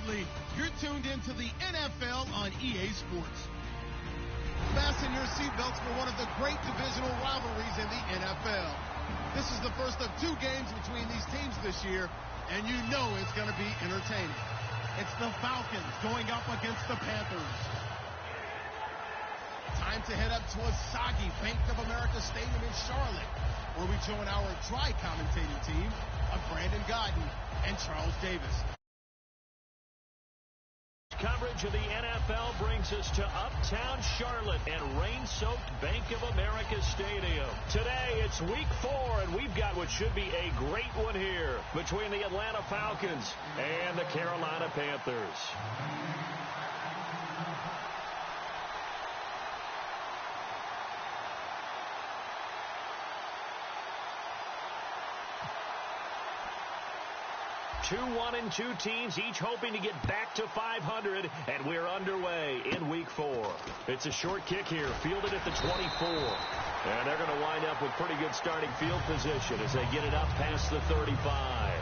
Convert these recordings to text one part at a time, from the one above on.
Bradley. You're tuned into the NFL on EA Sports. Fasten your seatbelts for one of the great divisional rivalries in the NFL. This is the first of 2 games between these teams this year, and you know it's going to be entertaining. It's the Falcons going up against the Panthers. Time to head up to a soggy Bank of America Stadium in Charlotte, where we join our tri-commentating team of Brandon Godden and Charles Davis. Coverage of the NFL brings us to uptown Charlotte and rain-soaked Bank of America Stadium. Today, it's week 4, and we've got what should be a great one here between the Atlanta Falcons and the Carolina Panthers. Two 1-2 teams, each hoping to get back to 500, and we're underway in week 4. It's a short kick here, fielded at the 24. And they're going to wind up with pretty good starting field position as they get it up past the 35.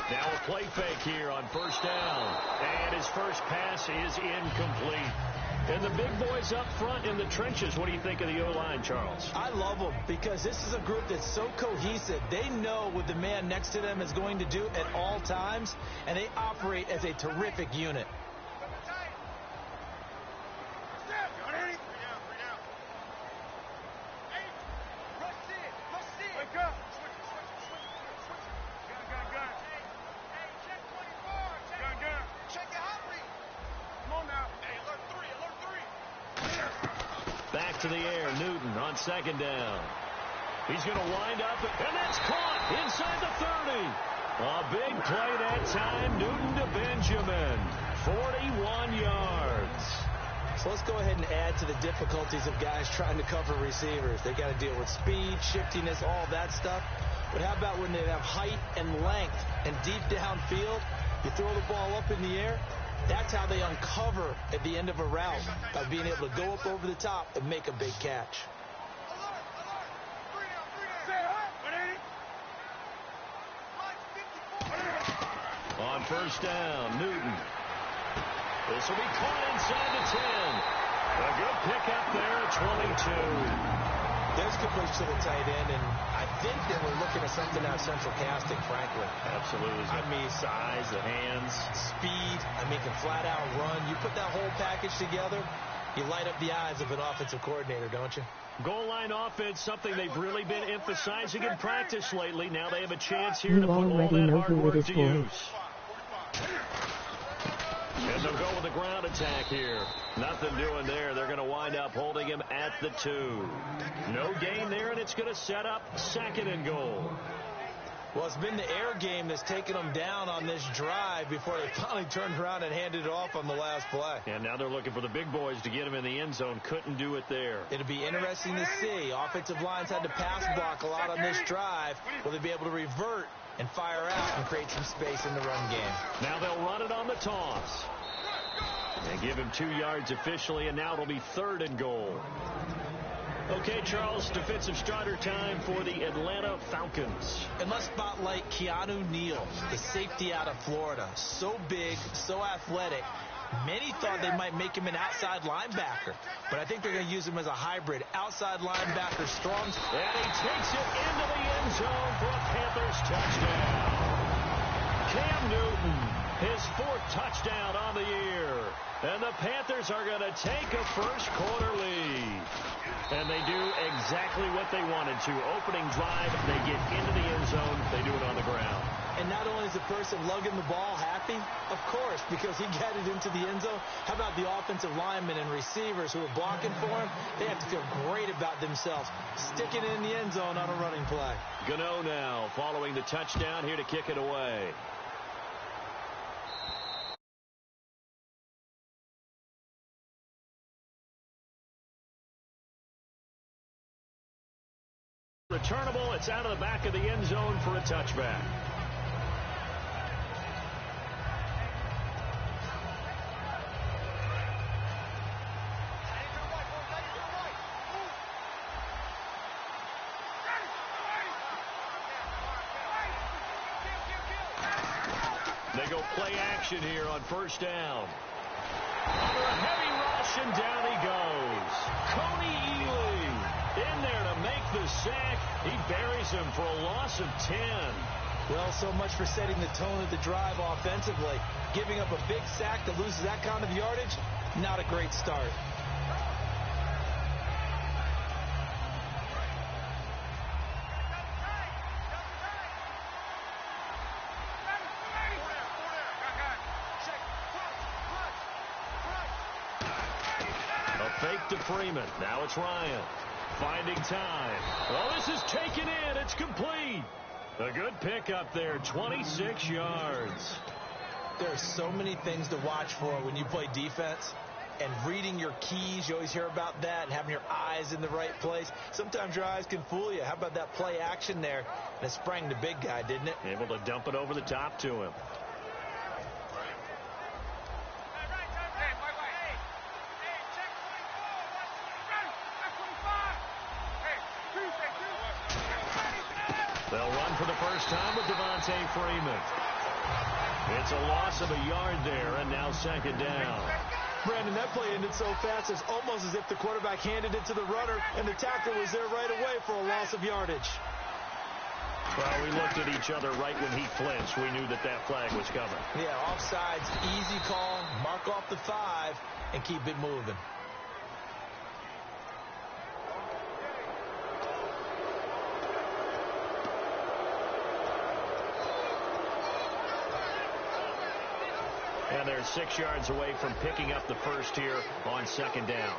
Now a play fake here on first down. And his first pass is incomplete. And the big boys up front in the trenches. What do you think of the O-line, Charles? I love them because this is a group that's so cohesive. They know what the man next to them is going to do at all times, and they operate as a terrific unit. Back to the air, Newton on second down. He's going to wind up, and that's caught inside the 30. A big play that time, Newton to Benjamin. 41 yards. So let's go ahead and add to the difficulties of guys trying to cover receivers. They got to deal with speed, shiftiness, all that stuff. But how about when they have height and length and deep downfield? You throw the ball up in the air. That's how they uncover at the end of a route, by being able to go up over the top and make a big catch. On first down, Newton. This will be caught inside the 10. A good pickup there at 22. There's coverage to the tight end, and I think that we're looking at something out of central casting, frankly. Absolutely. I mean, size, the hands. Speed. I mean, can flat-out run. You put that whole package together, you light up the eyes of an offensive coordinator, don't you? Goal line offense, something they've really been emphasizing in practice lately. Now they have a chance here to put all that hard work to use. And they'll go with the ground attack here. Nothing doing there. They're going to wind up holding him at the 2. No gain there, and it's going to set up 2nd and goal. Well, it's been the air game that's taken them down on this drive before they finally turned around and handed it off on the last play. And now they're looking for the big boys to get him in the end zone. Couldn't do it there. It'll be interesting to see. Offensive lines had to pass block a lot on this drive. Will they be able to revert and fire out and create some space in the run game? Now they'll run it on the toss. They give him 2 yards officially, and now it'll be 3rd and goal. Okay, Charles, defensive starter time for the Atlanta Falcons. And let's spotlight Keanu Neal, the safety out of Florida. So big, so athletic. Many thought they might make him an outside linebacker, but I think they're going to use him as a hybrid. Outside linebacker, strong. And he takes it into the end zone for a Panthers touchdown. Cam Newton, his 4th touchdown on the year. And the Panthers are going to take a first-quarter lead. And they do exactly what they wanted to. Opening drive, they get into the end zone. They do it on the ground. And not only is the person lugging the ball happy, of course, because he got it into the end zone. How about the offensive linemen and receivers who are blocking for him? They have to feel great about themselves, sticking it in the end zone on a running play. Gano now following the touchdown here to kick it away. Returnable, it's out of the back of the end zone for a touchback. They go play action here on first down. Under a heavy rush, and down he goes. Coney Ely in there to make the sack. He buries him for a loss of 10. Well, so much for setting the tone of the drive offensively. Giving up a big sack that loses that kind of yardage, not a great start. Fake to Freeman. Now it's Ryan. Finding time. Oh, this is taken in. It's complete. A good pickup there. 26 yards. There are so many things to watch for when you play defense. And reading your keys, you always hear about that. And having your eyes in the right place. Sometimes your eyes can fool you. How about that play action there? And it sprang the big guy, didn't it? Able to dump it over the top to him. They'll run for the first time with Devontae Freeman. It's a loss of a yard there, and now second down. Brandon, that play ended so fast, it's almost as if the quarterback handed it to the runner, and the tackle was there right away for a loss of yardage. Well, we looked at each other right when he flinched. We knew that that flag was coming. Yeah, offsides, easy call, mark off the 5, and keep it moving. And they're 6 yards away from picking up the first here on second down.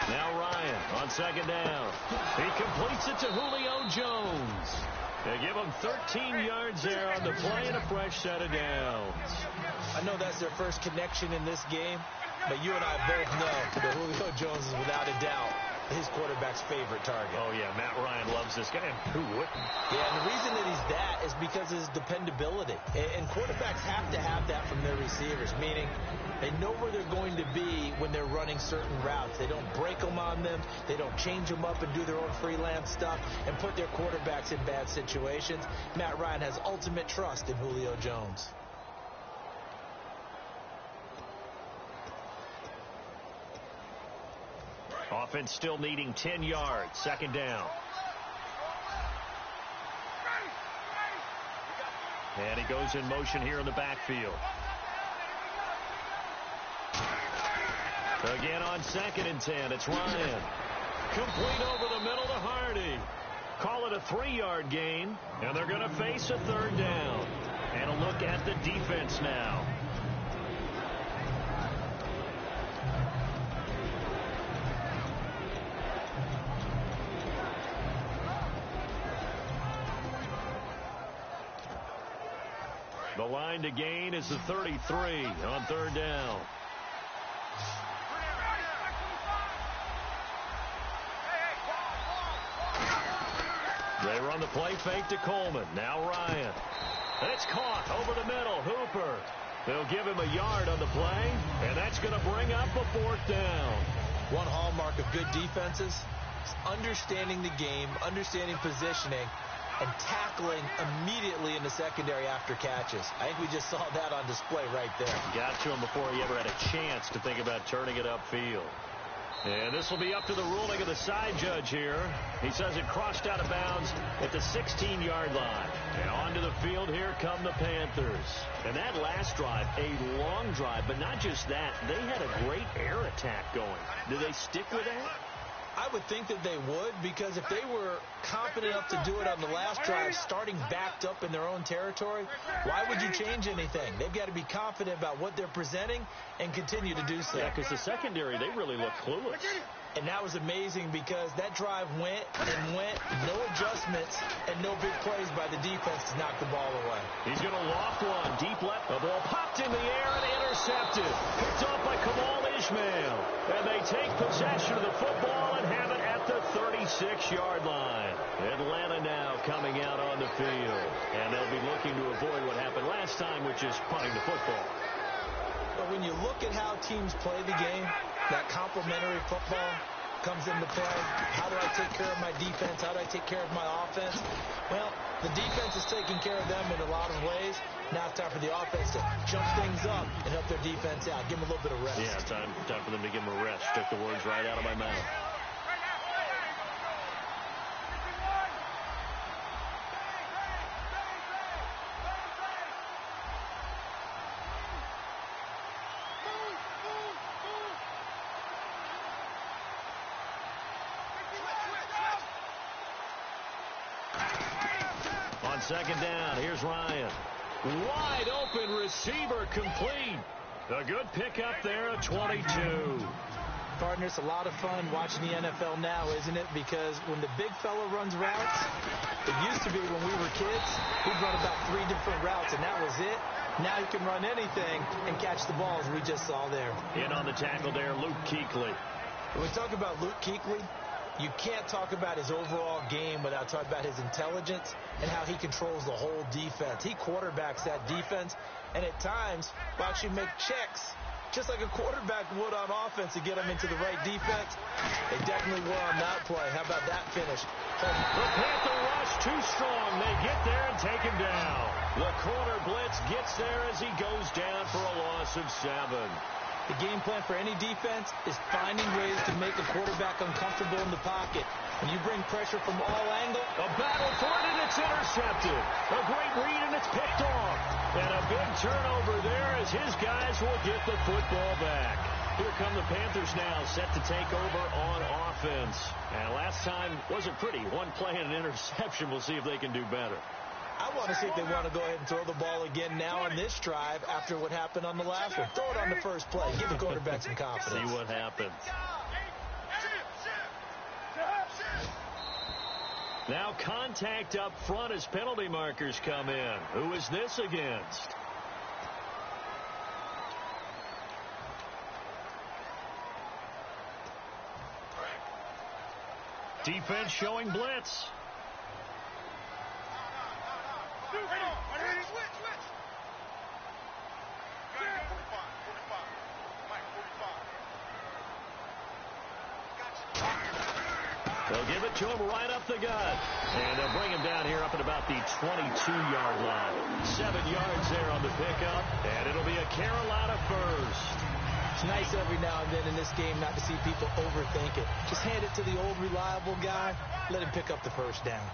Now Ryan on second down. He completes it to Julio Jones. They give him 13 yards there on the play and a fresh set of downs. I know that's their first connection in this game, but you and I both know that Julio Jones is without a doubt his quarterback's favorite target. Oh, yeah, Matt Ryan loves this guy. And who wouldn't? Yeah, and the reason that he's that is because of his dependability. And quarterbacks have to have that from their receivers, meaning they know where they're going to be when they're running certain routes. They don't break them on them. They don't change them up and do their own freelance stuff and put their quarterbacks in bad situations. Matt Ryan has ultimate trust in Julio Jones. Offense still needing 10 yards. Second down. And he goes in motion here in the backfield. Again on 2nd and 10. It's Ryan. Complete over the middle to Hardy. Call it a 3-yard gain. And they're going to face a third down. And a look at the defense now. The line to gain is the 33 on third down. They run the play fake to Coleman. Now Ryan. It's caught over the middle. Hooper. They'll give him a yard on the play, and that's going to bring up a 4th down. One hallmark of good defenses is understanding the game, understanding positioning, and tackling immediately in the secondary after catches. I think we just saw that on display right there. Got to him before he ever had a chance to think about turning it upfield. And this will be up to the ruling of the side judge here. He says it crossed out of bounds at the 16-yard line. And onto the field here come the Panthers. And that last drive, a long drive, but not just that. They had a great air attack going. Do they stick with that? I would think that they would, because if they were confident enough to do it on the last drive, starting backed up in their own territory, why would you change anything? They've got to be confident about what they're presenting and continue to do so. Yeah, because the secondary, they really look clueless. And that was amazing because that drive went and went, no adjustments and no big plays by the defense to knock the ball away. He's going to loft one. Deep left. The ball popped in the air and intercepted. Picked off by Kamal Ishmael. And they take possession of the football and have it at the 36-yard line. Atlanta now coming out on the field. And they'll be looking to avoid what happened last time, which is punting the football. But when you look at how teams play the game, that complementary football comes into play. How do I take care of my defense? How do I take care of my offense? Well, the defense is taking care of them in a lot of ways. Now it's time for the offense to jump things up and help their defense out. Give them a little bit of rest. Yeah, time for them to give them a rest. Took the words right out of my mouth. Second down. Here's Ryan. Wide open receiver complete. A good pickup there at 22. Partner, it's a lot of fun watching the NFL now, isn't it? Because when the big fella runs routes, it used to be when we were kids, he'd run about 3 different routes, and that was it. Now he can run anything and catch the balls we just saw there. In on the tackle there, Luke Kuechly. When we talk about Luke Kuechly, you can't talk about his overall game without talking about his intelligence and how he controls the whole defense. He quarterbacks that defense, and at times will actually make checks, just like a quarterback would on offense to get them into the right defense. They definitely were on that play. How about that finish? The Panther rush too strong. They get there and take him down. The corner blitz gets there as he goes down for a loss of 7. The game plan for any defense is finding ways to make a quarterback uncomfortable in the pocket. When you bring pressure from all angles. A battle for it, and it's intercepted. A great read, and it's picked off. And a big turnover there as his guys will get the football back. Here come the Panthers now, set to take over on offense. And last time wasn't pretty. One play and an interception. We'll see if they can do better. I want to see if they want to go ahead and throw the ball again now on this drive after what happened on the last one. Throw it on the first play. Give the quarterback some confidence. See what happens. Now contact up front as penalty markers come in. Who is this against? Defense showing blitz. They'll give it to him right up the gut. And they'll bring him down here up at about the 22-yard line. 7 yards there on the pickup. And it'll be a Carolina first. It's nice every now and then in this game not to see people overthink it. Just hand it to the old reliable guy. Let him pick up the first down.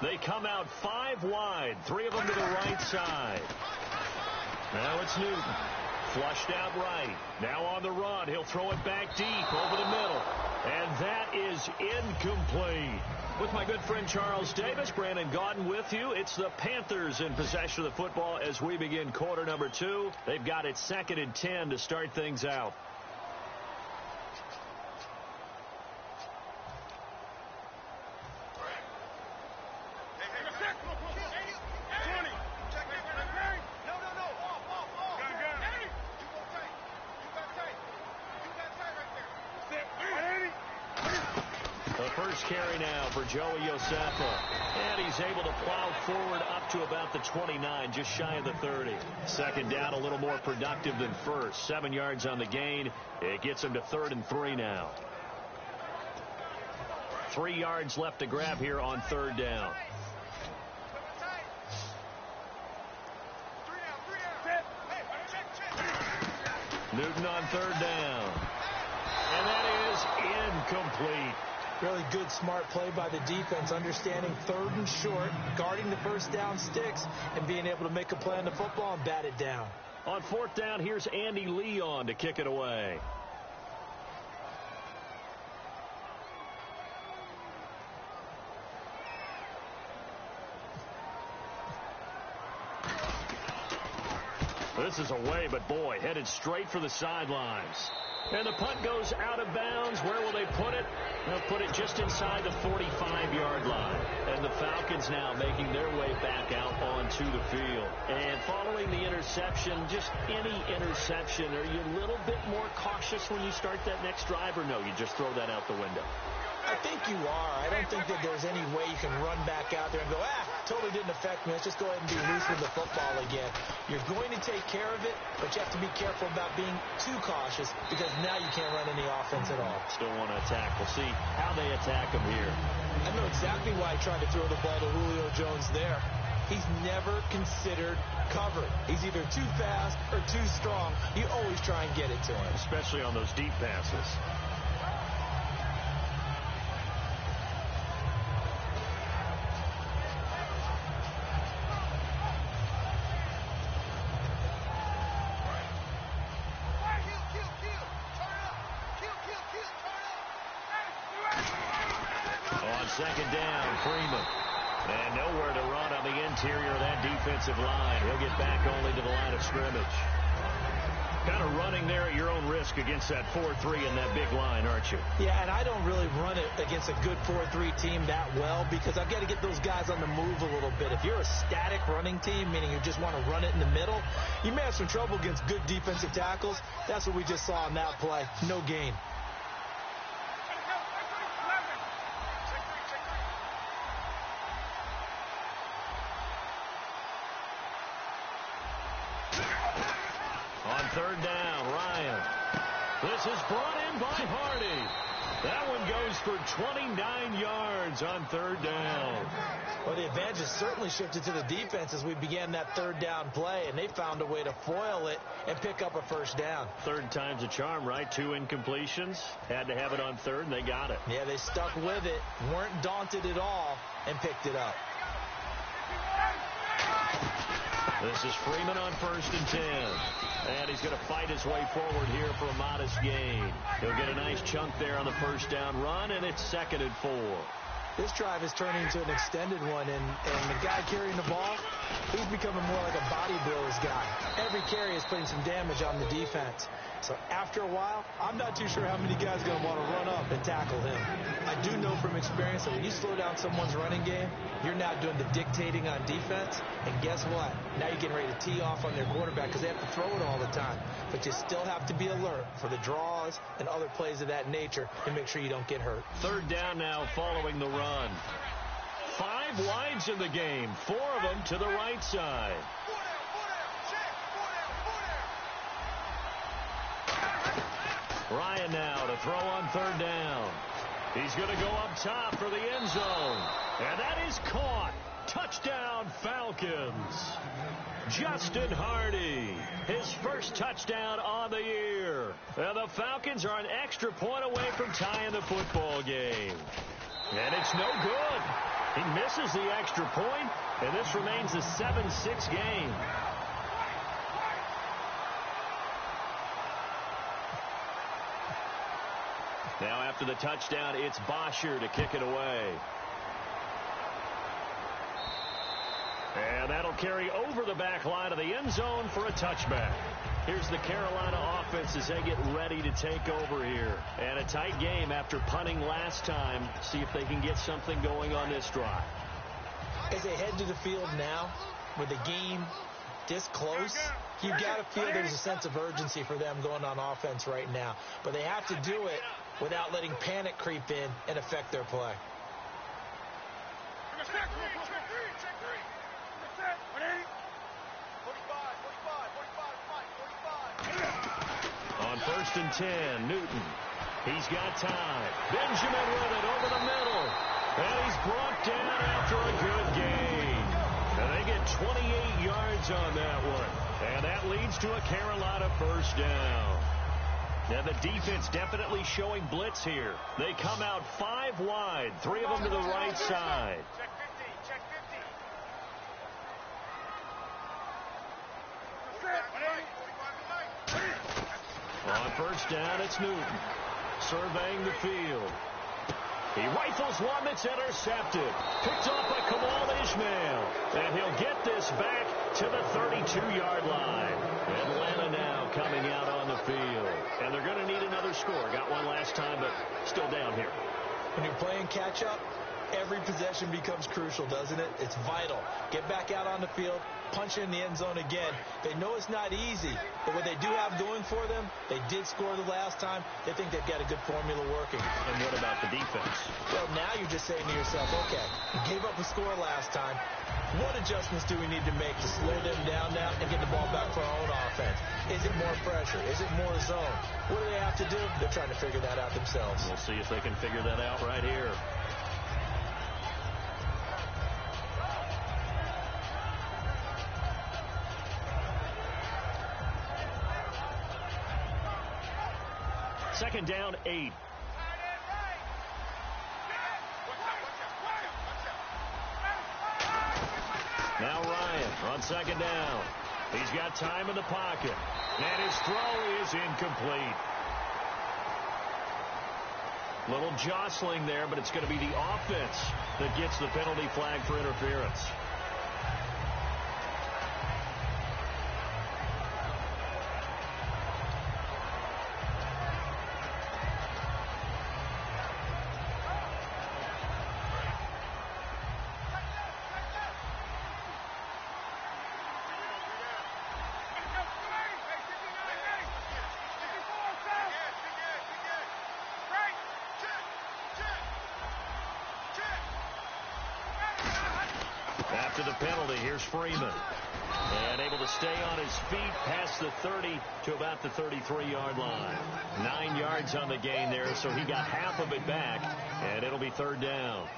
They come out 5 wide. 3 of them to the right side. Now it's Newton. Flushed out right. Now on the run. He'll throw it back deep over the middle. And that is incomplete. With my good friend Charles Davis, Brandon Gaudin with you. It's the Panthers in possession of the football as we begin quarter number 2. They've got it 2nd and 10 to start things out. Carry now for Joey Josefa. And he's able to plow forward up to about the 29, just shy of the 30. Second down, a little more productive than first. 7 yards on the gain. It gets him to 3rd and 3 now. 3 yards left to grab here on 3rd down. Newton on 3rd down. And that is incomplete. Really good, smart play by the defense, understanding 3rd and short, guarding the first down sticks, and being able to make a play on the football and bat it down. On 4th down, here's Andy Leon to kick it away. This is away, but boy, headed straight for the sidelines. And the punt goes out of bounds. Where will they put it? They'll put it just inside the 45-yard line. And the Falcons now making their way back out onto the field. And following the interception, just any interception, are you a little bit more cautious when you start that next drive, or no, you just throw that out the window? I think you are. I don't think that there's any way you can run back out there and go, totally didn't affect me. Let's just go ahead and be loose with the football again. You're going to take care of it, but you have to be careful about being too cautious because now you can't run any offense at all. Still want to attack. We'll see how they attack him here. I know exactly why he tried to throw the ball to Julio Jones there. He's never considered cover. He's either too fast or too strong. You always try and get it to him. Especially on those deep passes. Second down, Freeman. And nowhere to run on the interior of that defensive line. He'll get back only to the line of scrimmage. Kind of running there at your own risk against that 4-3 and that big line, aren't you? Yeah, and I don't really run it against a good 4-3 team that well because I've got to get those guys on the move a little bit. If you're a static running team, meaning you just want to run it in the middle, you may have some trouble against good defensive tackles. That's what we just saw on that play. No gain. Third down, Ryan. This is brought in by Hardy. That one goes for 29 yards on third down. Well, the advantage has certainly shifted to the defense as we began that third down play, and they found a way to foil it and pick up a first down. Third time's a charm, right? 2 incompletions. Had to have it on third, and they got it. Yeah, they stuck with it, weren't daunted at all, and picked it up. This is Freeman on 1st and 10. And he's going to fight his way forward here for a modest gain. He'll get a nice chunk there on the first down run, and it's 2nd and 4. This drive is turning into an extended one, and the guy carrying the ball, he's becoming more like a body blows guy. Every carry is putting some damage on the defense. So after a while, I'm not too sure how many guys are going to want to run up and tackle him. I do know from experience that when you slow down someone's running game, you're now doing the dictating on defense, and guess what? Now you're getting ready to tee off on their quarterback because they have to throw it all the time. But you still have to be alert for the draws and other plays of that nature and make sure you don't get hurt. Third down now following the run. 5 wides in the game, 4 of them to the right side. Ryan now to throw on third down. He's going to go up top for the end zone. And that is caught. Touchdown, Falcons. Justin Hardy, his first touchdown on the year. And the Falcons are an extra point away from tying the football game. And it's no good. He misses the extra point, and this remains a 7-6 game. Now after the touchdown, it's Bosher to kick it away. And that'll carry over the back line of the end zone for a touchback. Here's the Carolina offense as they get ready to take over here. And a tight game after punting last time. See if they can get something going on this drive. As they head to the field now, with the game this close, you got to feel there's a sense of urgency for them going on offense right now. But they have to do it without letting panic creep in and affect their play. On 1st and 10, Newton. He's got time. Benjamin with it over the middle. And he's brought down after a good gain. And they get 28 yards on that one. And that leads to a Carolina first down. Now the defense definitely showing blitz here. They come out 5 wide, 3 of them to the right side. Check 50. On first down, it's Newton. Surveying the field. He rifles one that's intercepted. Picked off by Kamal Ishmael. And he'll get this back to the 32-yard line. Atlanta now coming out on the field. And they're going to need another score. Got one last time, but still down here. When you're playing catch-up, every possession becomes crucial, doesn't it? It's vital. Get back out on the field, punch it in the end zone again. They know it's not easy, but what they do have going for them, they did score the last time. They think they've got a good formula working. And what about the defense? Well, now you're just saying to yourself, okay, we gave up a score last time. What adjustments do we need to make to slow them down now and get the ball back for our own offense? Is it more pressure? Is it more zone? What do they have to do? They're trying to figure that out themselves. We'll see if they can figure that out right here. Second down, 8. Now Ryan on second down. He's got time in the pocket. And his throw is incomplete. Little jostling there, but it's going to be the offense that gets the penalty flag for interference. After the penalty, here's Freeman. And able to stay on his feet past the 30 to about the 33-yard line. 9 yards on the gain there, so he got half of it back, and it'll be third down.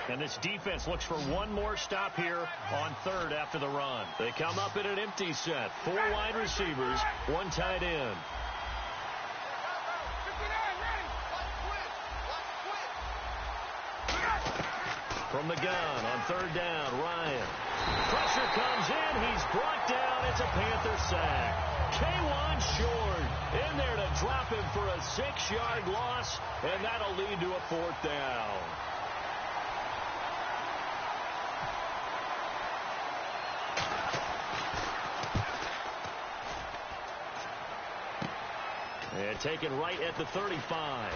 And this defense looks for one more stop here on third after the run. They come up in an empty set. 4 wide receivers, 1 tight end. From the gun on third down, Ryan. Pressure comes in. He's brought down. It's a Panther sack. K1 short in there to drop him for a 6-yard loss, and that'll lead to a 4th down. And taken right at the 35.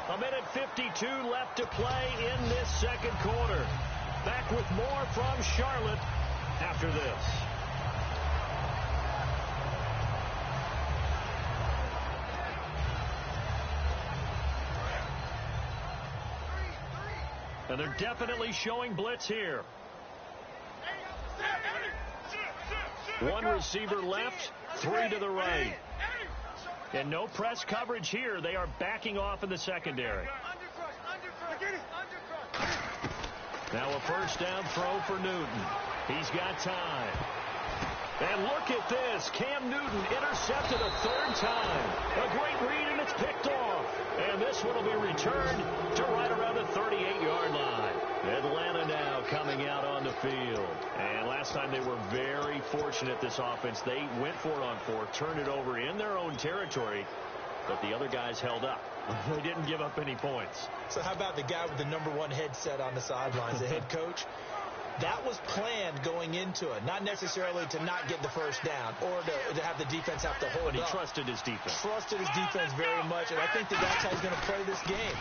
A minute 52 left to play in this second quarter. Back with more from Charlotte after this. And they're definitely showing blitz here. 1 receiver left, 3 to the right. And no press coverage here. They are backing off in the secondary. Now a first down throw for Newton. He's got time. And look at this. Cam Newton intercepted a 3rd time. A great read, and it's picked off. And this one will be returned to right around the 38-yard line. Atlanta now coming out on the field. And last time they were very fortunate, this offense. They went for it on 4th, turned it over in their own territory, but the other guys held up. They didn't give up any points. So how about the guy with the #1 headset on the sidelines, the head coach? That was planned going into it, not necessarily to not get the first down or to have the defense have to hold up. But he trusted his defense. Trusted his defense very much, and I think that's how he's going to play this game.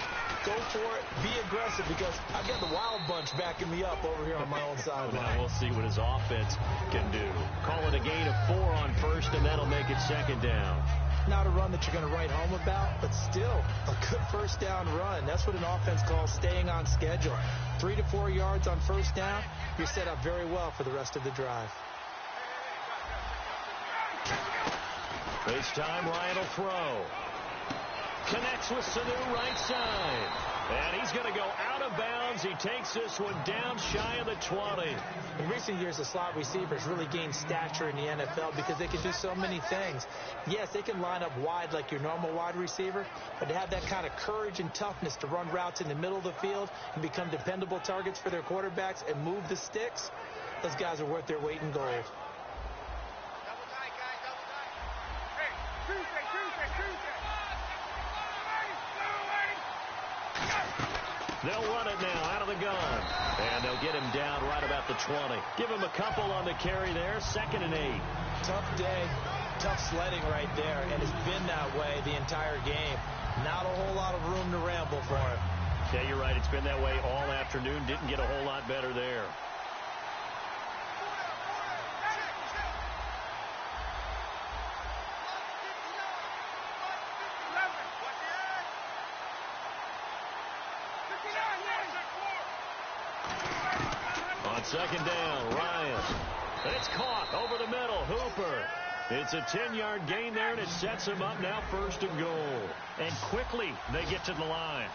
Go for it, be aggressive, because I've got the wild bunch backing me up over here on my own sideline. Now we'll see what his offense can do. Call it a gain of 4 on first, and that'll make it second down. Not a run that you're going to write home about, but still a good first down run. That's what an offense calls staying on schedule. 3 to 4 yards on first down, you're set up very well for the rest of the drive. This time Ryan will throw. Connects with Sanu right side. And he's going to go out of bounds. He takes this one down shy of the 20. In recent years, the slot receivers really gained stature in the NFL because they can do so many things. Yes, they can line up wide like your normal wide receiver, but to have that kind of courage and toughness to run routes in the middle of the field and become dependable targets for their quarterbacks and move the sticks, those guys are worth their weight in gold. Double tight, guys, double tight. Hey, Tuesday. They'll run it now out of the gun. And they'll get him down right about the 20. Give him a couple on the carry there. 2nd and 8. Tough day. Tough sledding right there. And it's been that way the entire game. Not a whole lot of room to ramble for him. Yeah, you're right. It's been that way all afternoon. Didn't get a whole lot better there. On 2nd down, Ryan. It's caught over the middle. Hooper. It's a 10-yard gain there, and it sets him up now 1st and goal. And quickly they get to the line.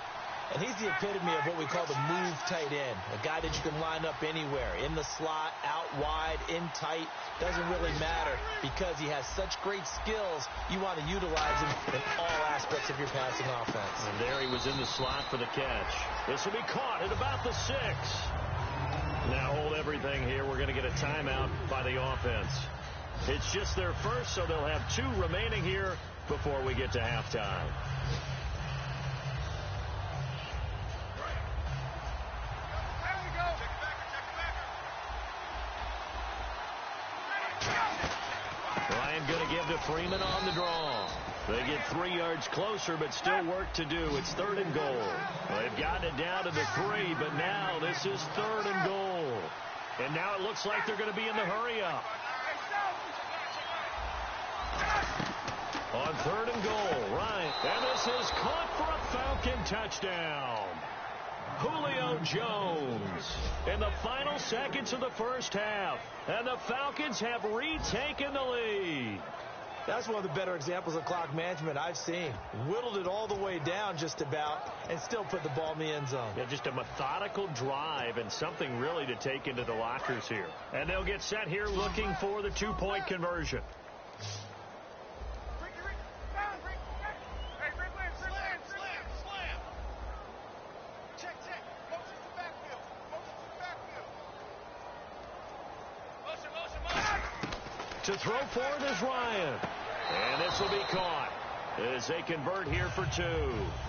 And he's the epitome of what we call the move tight end. A guy that you can line up anywhere. In the slot, out wide, in tight. Doesn't really matter because he has such great skills. You want to utilize him in all aspects of your passing offense. And there he was in the slot for the catch. This will be caught at about the 6. Now hold everything here. We're going to get a timeout by the offense. It's just their first, so they'll have 2 remaining here before we get to halftime. Ryan going to give to Freeman on the draw. They get 3 yards closer, but still work to do. It's 3rd and goal. They've gotten it down to the 3, but now this is 3rd and goal. And now it looks like they're going to be in the hurry-up. On 3rd and goal, Ryan. And this is caught for a Falcon touchdown. Julio Jones in the final seconds of the first half. And the Falcons have retaken the lead. That's one of the better examples of clock management I've seen. Whittled it all the way down just about and still put the ball in the end zone. Yeah, just a methodical drive and something really to take into the lockers here. And they'll get set here looking for the 2-point conversion. To throw for it is Ryan. And this will be caught as they convert here for 2.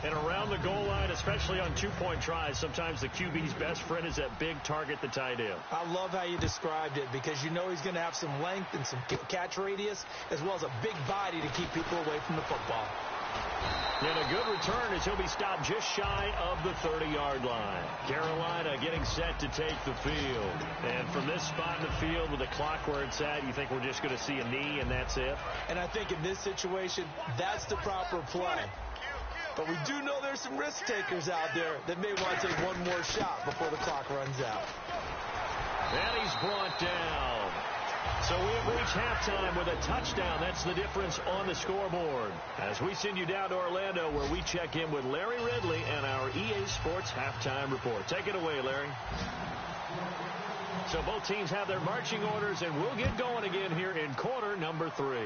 And around the goal line, especially on 2-point tries, sometimes the QB's best friend is that big target, the tight end. I love how you described it because you know he's going to have some length and some catch radius as well as a big body to keep people away from the football. And a good return as he'll be stopped just shy of the 30-yard line. Carolina getting set to take the field. And from this spot in the field with the clock where it's at, you think we're just going to see a knee and that's it? And I think in this situation, that's the proper play. But we do know there's some risk takers out there that may want to take one more shot before the clock runs out. And he's brought down. So we have reached halftime with a touchdown. That's the difference on the scoreboard. As we send you down to Orlando where we check in with Larry Ridley and our EA Sports halftime report. Take it away, Larry. So both teams have their marching orders, and we'll get going again here in quarter number 3.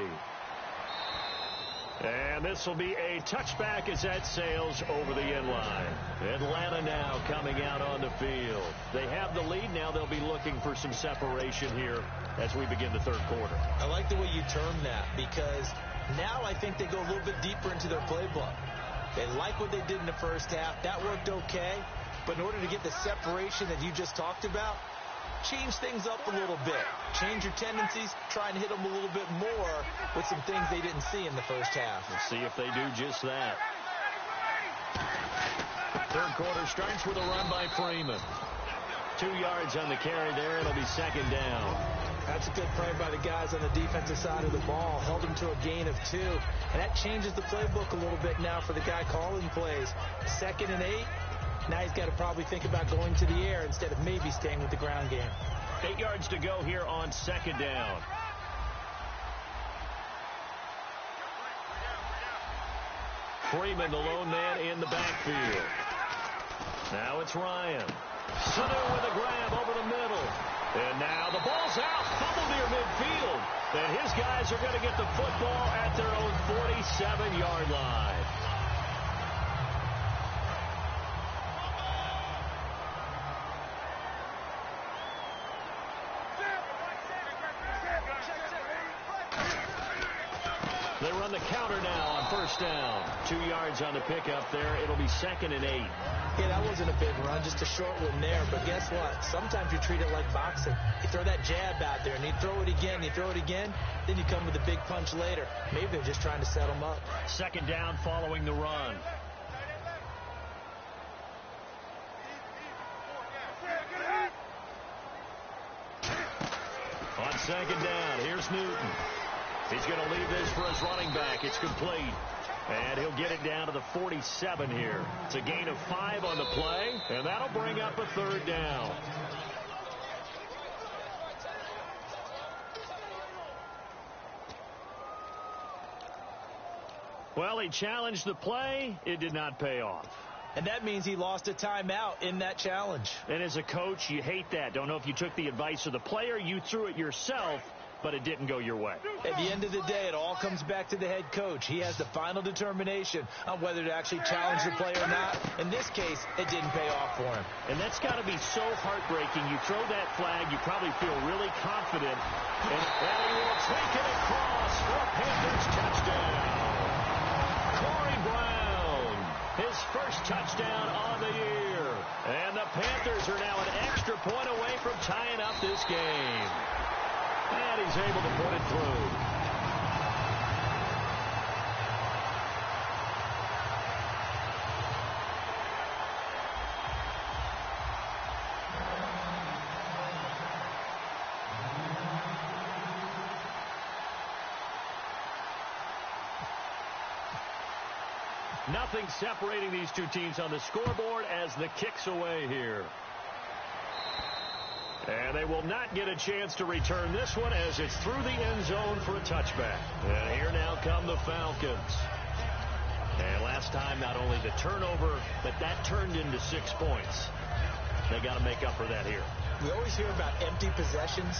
And this will be a touchback as that sails over the end line. Atlanta now coming out on the field. They have the lead. Now they'll be looking for some separation here as we begin the 3rd quarter. I like the way you term that because now I think they go a little bit deeper into their playbook. They like what they did in the first half. That worked okay. But in order to get the separation that you just talked about, change things up a little bit. Change your tendencies. Try and hit them a little bit more with some things they didn't see in the first half. We'll see if they do just that. 3rd quarter starts with a run by Freeman. 2 yards on the carry there. It'll be 2nd down. That's a good play by the guys on the defensive side of the ball. Held them to a gain of 2. And that changes the playbook a little bit now for the guy calling plays. 2nd and 8. Now he's got to probably think about going to the air instead of maybe staying with the ground game. 8 yards to go here on 2nd down. Freeman, the lone man in the backfield. Now it's Ryan. Sanu with a grab over the middle. And now the ball's out. Fumble near midfield. And his guys are going to get the football at their own 47-yard line. They run on the counter now on first down. 2 yards on the pickup there. It'll be 2nd and 8. Yeah, that wasn't a big run, just a short one there. But guess what? Sometimes you treat it like boxing. You throw that jab out there, and you throw it again, then you come with a big punch later. Maybe they're just trying to set them up. 2nd down following the run. On 2nd down, here's Newton. He's going to leave this for his running back. It's complete. And he'll get it down to the 47 here. It's a gain of 5 on the play, and that'll bring up a 3rd down. Well, he challenged the play. It did not pay off. And that means he lost a timeout in that challenge. And as a coach, you hate that. Don't know if you took the advice of the player, you threw it yourself, but it didn't go your way. At the end of the day, it all comes back to the head coach. He has the final determination on whether to actually challenge the play or not. In this case, it didn't pay off for him. And that's got to be so heartbreaking. You throw that flag, you probably feel really confident. And he will take it across for a Panthers touchdown. Corey Brown, his first touchdown on the year. And the Panthers are now an extra point away from tying up this game. And he's able to put it through. Nothing separating these two teams on the scoreboard as the kick's away here. And they will not get a chance to return this one as it's through the end zone for a touchback. And here now come the Falcons. And last time, not only the turnover, but that turned into 6 points. They got to make up for that here. We always hear about empty possessions,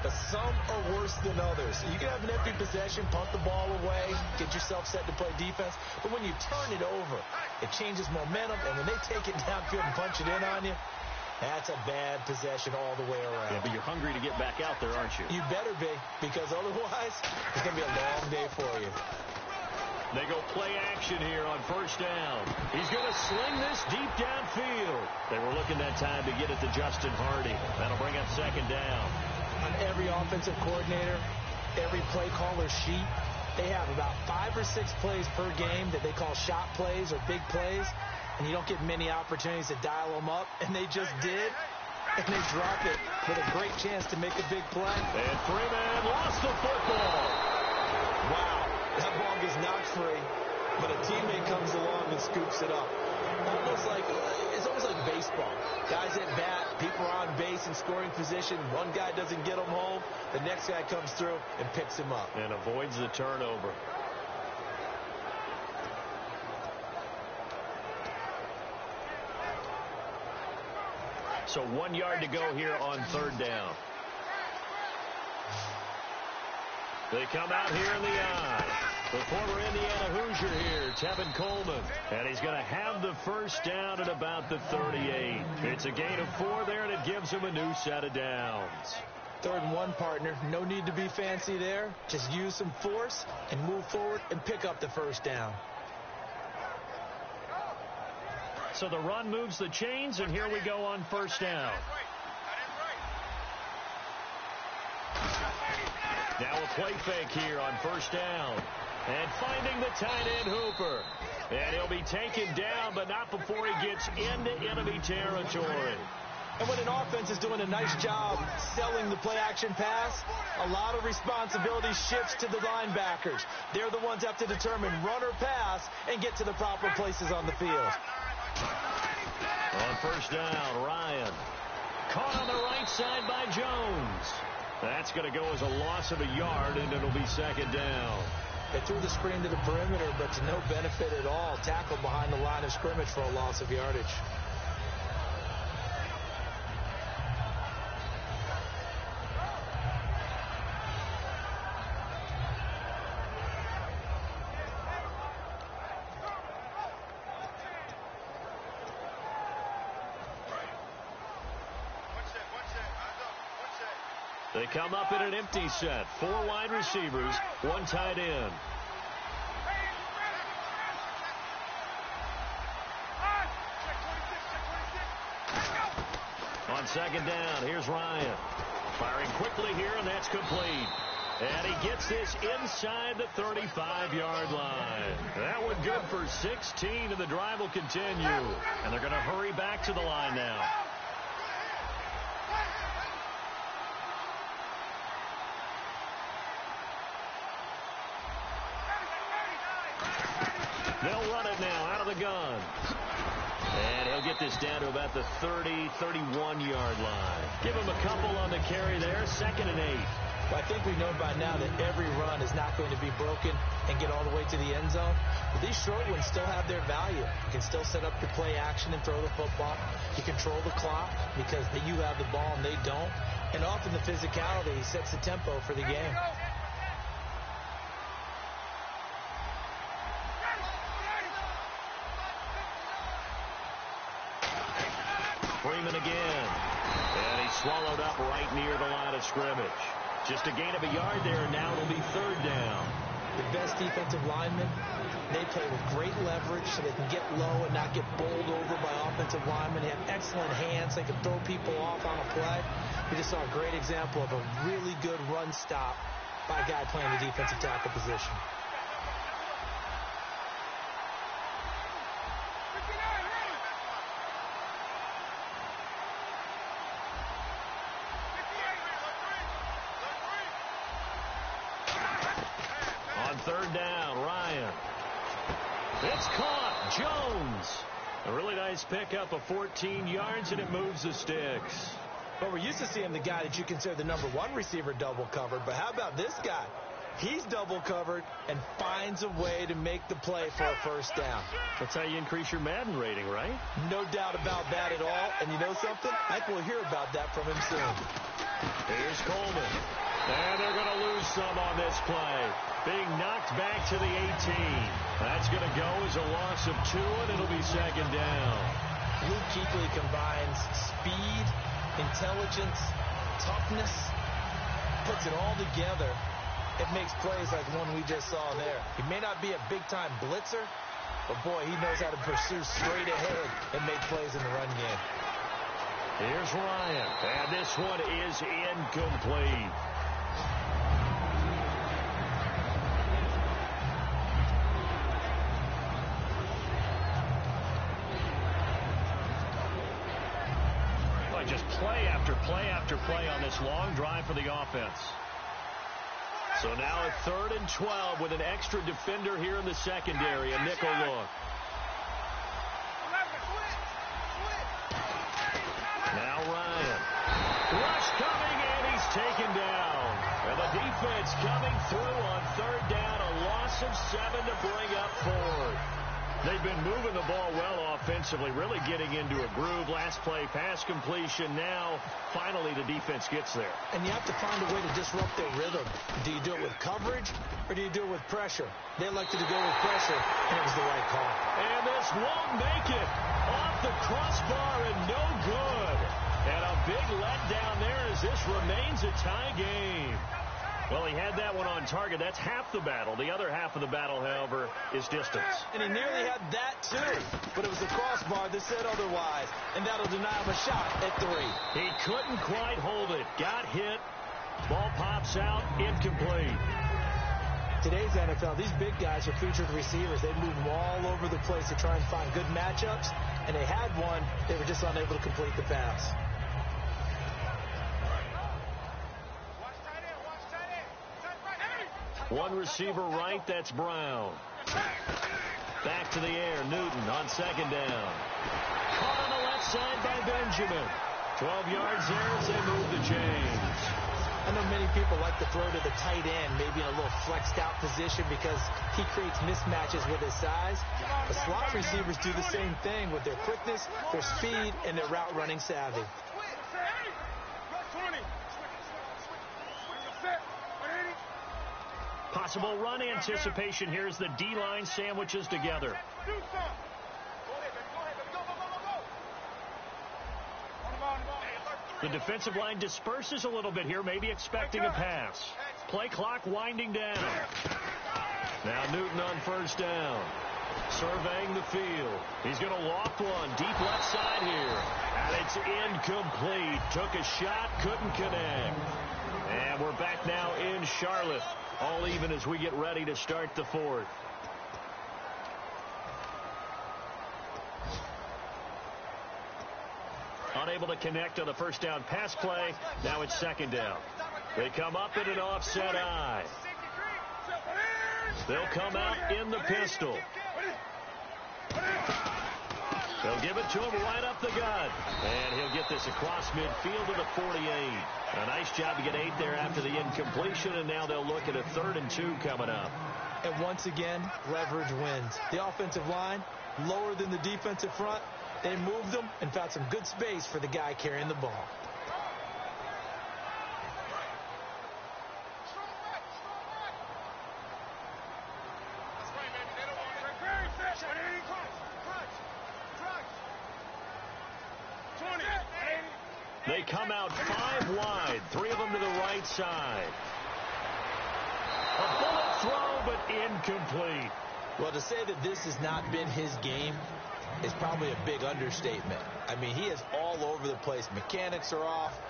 but some are worse than others. You can have an empty possession, punt the ball away, get yourself set to play defense. But when you turn it over, it changes momentum. And when they take it downfield and punch it in on you, that's a bad possession all the way around. Yeah, but you're hungry to get back out there, aren't you? You better be, because otherwise, it's going to be a long day for you. They go play action here on first down. He's going to sling this deep downfield. They were looking that time to get it to Justin Hardy. That'll bring up 2nd down. On every offensive coordinator, every play caller sheet, they have about 5 or 6 plays per game that they call shot plays or big plays. And you don't get many opportunities to dial them up, and they just did, and they drop it with a great chance to make a big play. And Freeman lost the football. Wow, that ball gets knocked free, but a teammate comes along and scoops it up. It's almost like baseball. Guys at bat, people are on base in scoring position. One guy doesn't get them home, the next guy comes through and picks him up. And avoids the turnover. So 1 yard to go here on 3rd down. They come out here in the eye. The former Indiana Hoosier here, Tevin Coleman. And he's going to have the first down at about the 38. It's a gain of 4 there, and it gives him a new set of downs. 3rd and 1, partner. No need to be fancy there. Just use some force and move forward and pick up the first down. So the run moves the chains, and here we go on first down. Now a play fake here on first down. And finding the tight end Hooper. And he'll be taken down, but not before he gets into enemy territory. And when an offense is doing a nice job selling the play-action pass, a lot of responsibility shifts to the linebackers. They're the ones that have to determine run or pass and get to the proper places on the field. On first down, Ryan. Caught on the right side by Jones. That's going to go as a loss of a yard, and it'll be 2nd down. They threw the screen to the perimeter, but to no benefit at all. Tackled behind the line of scrimmage for a loss of yardage. They come up in an empty set. 4 wide receivers, 1 tight end. On second down, here's Ryan. Firing quickly here, and that's complete. And he gets this inside the 35-yard line. That one good for 16, and the drive will continue. And they're going to hurry back to the line now. They'll run it now out of the gun. And he'll get this down to about the 30, 31-yard line. Give him a couple on the carry there. 2nd and 8. Well, I think we know by now that every run is not going to be broken and get all the way to the end zone. But these short ones still have their value. You can still set up your play action and throw the football. You control the clock because you have the ball and they don't. And often the physicality sets the tempo for the game. Freeman again. And he's swallowed up right near the line of scrimmage. Just a gain of a yard there, and now it'll be 3rd down. The best defensive linemen, they play with great leverage so they can get low and not get bowled over by offensive linemen. They have excellent hands. They can throw people off on a play. We just saw a great example of a really good run stop by a guy playing the defensive tackle position. On 3rd down, Ryan. It's caught. Jones. A really nice pickup of 14 yards, and it moves the sticks. Well, we're used to seeing the guy that you consider the #1 receiver double covered, but how about this guy? He's double covered and finds a way to make the play for a 1st down. That's how you increase your Madden rating, right? No doubt about that at all. And you know something? I think we'll hear about that from him soon. Here's Coleman. And they're going to lose some on this play. Being knocked back to the 18. That's going to go as a loss of 2, and it'll be 2nd down. Luke Kuechly combines speed, intelligence, toughness, puts it all together. It makes plays like the one we just saw there. He may not be a big-time blitzer, but, boy, he knows how to pursue straight ahead and make plays in the run game. Here's Ryan, and this one is incomplete. Just play after play after play on this long drive for the offense. So now a 3rd and 12 with an extra defender here in the secondary, a nickel look. Now Ryan. Rush coming, and he's taken down. And the defense coming through on 3rd down, a loss of 7 to bring up 4th. They've been moving the ball well offensively, really getting into a groove. Last play, pass completion. Now, finally, the defense gets there. And you have to find a way to disrupt their rhythm. Do you do it with coverage, or do you do it with pressure? They elected to go with pressure, and it was the right call. And this won't make it. Off the crossbar and no good. And a big letdown there as this remains a tie game. Well, he had that one on target. That's half the battle. The other half of the battle, however, is distance. And he nearly had that, too. But it was the crossbar that said otherwise. And that'll deny him a shot at 3. He couldn't quite hold it. Got hit. Ball pops out. Incomplete. Today's NFL, these big guys are featured receivers. They move them all over the place to try and find good matchups. And they had one. They were just unable to complete the pass. One receiver right, that's Brown. Back to the air, Newton on 2nd down. Caught on the left side by Benjamin. 12 yards there as they move the chains. I know many people like to throw to the tight end, maybe in a little flexed out position because he creates mismatches with his size. The slot receivers do the same thing with their quickness, their speed, and their route running savvy. Possible run anticipation here as the D-line sandwiches together. The defensive line disperses a little bit here, maybe expecting a pass. Play clock winding down. Now Newton on 1st down. Surveying the field. He's going to loft one deep left side here. And it It's incomplete. Took a shot, couldn't connect. And we're back now in Charlotte. All even as we get ready to start the fourth. Unable to connect on the first down pass play. Now it's second down. They come up in an offset eye. They'll come out in the pistol. They'll give it to him right up the gut. And he'll get this across midfield to the 48. A nice job to get 8 there after the incompletion, and now they'll look at a 3rd and 2 coming up. And once again, leverage wins. The offensive line, lower than the defensive front. They moved them and found some good space for the guy carrying the ball. They come out 5 wide, 3 of them to the right side. A bullet throw, but incomplete. Well, to say that this has not been his game is probably a big understatement. I mean, he is all over the place. Mechanics are off,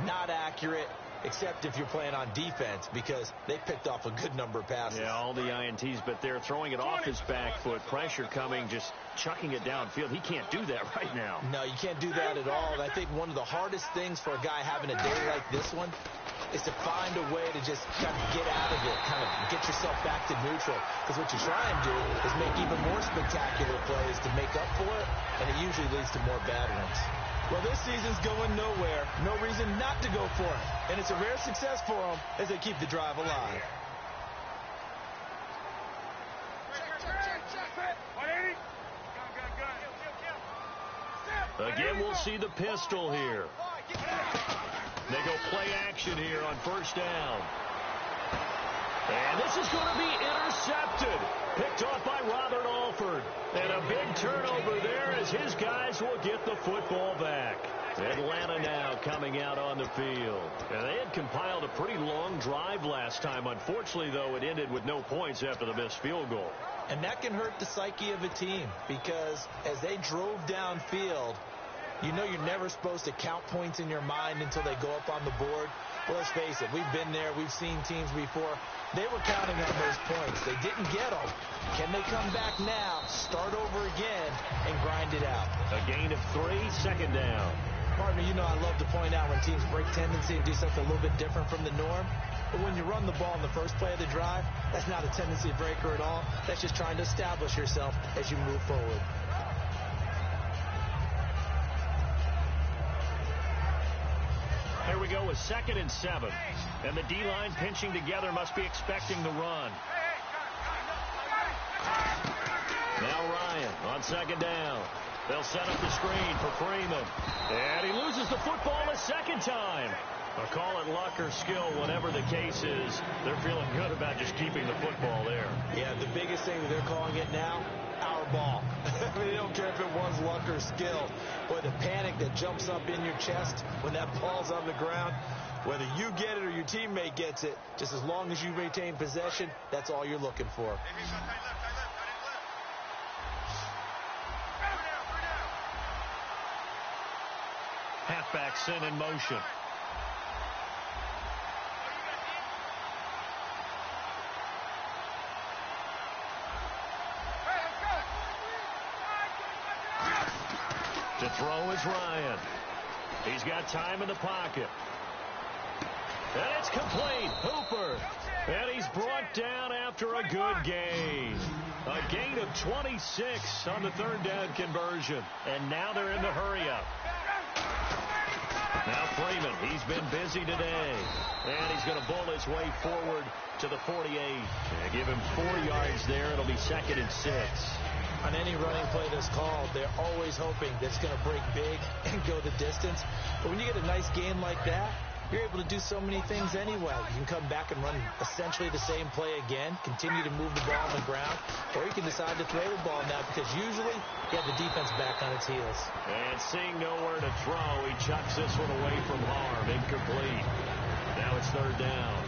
not accurate, except if you're playing on defense, because they picked off a good number of passes. Yeah, all the INTs, but they're throwing it off his back foot. Pressure coming, just chucking it downfield. He can't do that right now. No, you can't do that at all. And I think one of the hardest things for a guy having a day like this one is to find a way to just kind of get out of it, kind of get yourself back to neutral. Because what you try and do is make even more spectacular plays to make up for it, and it usually leads to more bad ones. Well, this season's going nowhere. No reason not to go for it. And it's a rare success for them as they keep the drive alive. Again, we'll see the pistol here. They go play action here on first down. And this is going to be intercepted. Picked off by Robert Alford. And a big turnover there as his guys will get the football back. Atlanta now coming out on the field. And they had compiled a pretty long drive last time. Unfortunately, though, it ended with no points after the missed field goal. And that can hurt the psyche of a team, because as they drove downfield, you know you're never supposed to count points in your mind until they go up on the board. Well, let's face it, we've been there. We've seen teams before. They were counting on those points. They didn't get them. Can they come back now, start over again, and grind it out? A gain of 3, second down. Partner, you know I love to point out when teams break tendency and do something a little bit different from the norm. But when you run the ball in the first play of the drive, that's not a tendency breaker at all. That's just trying to establish yourself as you move forward. Here we go with 2nd and 7. And the D-line pinching together must be expecting the run. Now Ryan on second down. They'll set up the screen for Freeman. And he loses the football a second time. I'll call it luck or skill, whatever the case is. They're feeling good about just keeping the football there. Yeah, the biggest thing that they're calling it now, our ball. I mean, they don't care if it was luck or skill. Boy, the panic that jumps up in your chest when that ball's on the ground, whether you get it or your teammate gets it, just as long as you retain possession, that's all you're looking for. Halfback sent in motion. To throw is Ryan. He's got time in the pocket. And it's complete. Hooper. And he's brought down after a good gain. A gain of 26 on the 3rd down conversion. And now they're in the hurry-up. Now Freeman, he's been busy today. And he's going to bull his way forward to the 48. And give him 4 yards there. It'll be 2nd and 6. On any running play that's called, they're always hoping that it's going to break big and go the distance. But when you get a nice gain like that, you're able to do so many things anyway. You can come back and run essentially the same play again, continue to move the ball on the ground, or you can decide to throw the ball now, because usually you have the defense back on its heels. And seeing nowhere to throw, he chucks this one away from harm. Incomplete. Now it's 3rd down.